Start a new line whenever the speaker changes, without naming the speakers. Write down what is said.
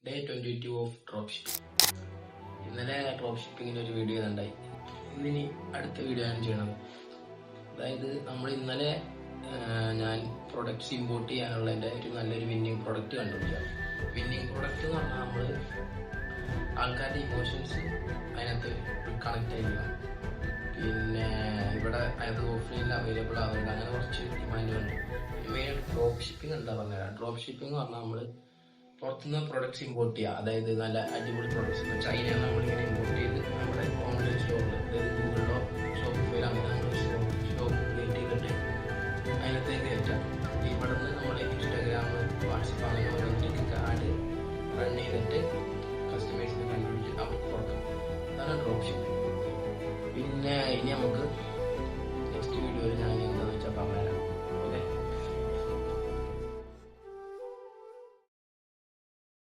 Day 22 of drop shipping. ഇന്നലെ drop ഷിപ്പിങ്ങിന്റെ ഒരു video ഉണ്ടായി. ഇന്നിനി അടുത്ത വീഡിയോ ആണ് ചെയ്യണത്. അതായത് നമ്മൾ ഇന്നലെ ഞാൻ പ്രൊഡക്ട്സ് ഇമ്പോർട്ട് ചെയ്യാനുള്ളതിന്റെ ഒരു നല്ലൊരു വിന്നിങ് പ്രൊഡക്റ്റ് കണ്ടുപിടിക്കാം. വിന്നിങ് പ്രൊഡക്റ്റ് എന്ന് പറഞ്ഞാൽ നമ്മൾ ആൾക്കാരുടെ ഇമോഷൻസ് അതിനകത്ത് കണക്ട് ചെയ്യണം. പിന്നെ ഇവിടെ അതിനകത്ത് ഓഫ്ലൈനിൽ അവൈലബിൾ ആവുന്നുണ്ട്. അങ്ങനെ കുറച്ച് ഡിമാൻഡുണ്ട്. മെയിൻ ഡ്രോപ്പ് ഷിപ്പിംഗ് എന്താ പറഞ്ഞുതരാം. ഡ്രോപ്പ് ഷിപ്പിംഗ് എന്ന് പറഞ്ഞാൽ നമ്മൾ പുറത്തുനിന്ന് പ്രൊഡക്ട്സ് ഇമ്പോർട്ട് ചെയ്യുക. അതായത് നല്ല അടിപൊളി പ്രൊഡക്ട്സ് ചൈനയിൽ നമ്മളിങ്ങനെ ഇമ്പോർട്ട് ചെയ്ത് നമ്മുടെ ഓൺലൈൻ സ്റ്റോറിൽ, അതായത് ഗൂഗിളിലോ ഷോപ്പിഫൈലോ അങ്ങനെ നമ്മൾ സ്റ്റോക്ക് ക്രിയേറ്റ് ചെയ്തിട്ട് അതിനകത്തേക്ക് കയറ്റാം. ഇവിടെ നിന്ന് നമ്മൾ ഇൻസ്റ്റാഗ്രാം, വാട്സപ്പ് അങ്ങനെ ഓരോന്നിലേക്ക് ആഡ് റൺ ചെയ്തിട്ട് കസ്റ്റമേഴ്സിനെ കണ്ടുപിടിച്ച് അവർക്ക് കൊടുക്കാം. അതാണ് ഡ്രോപ്പ് ഷിപ്പിംഗ്. പിന്നെ ഇനി നമുക്ക്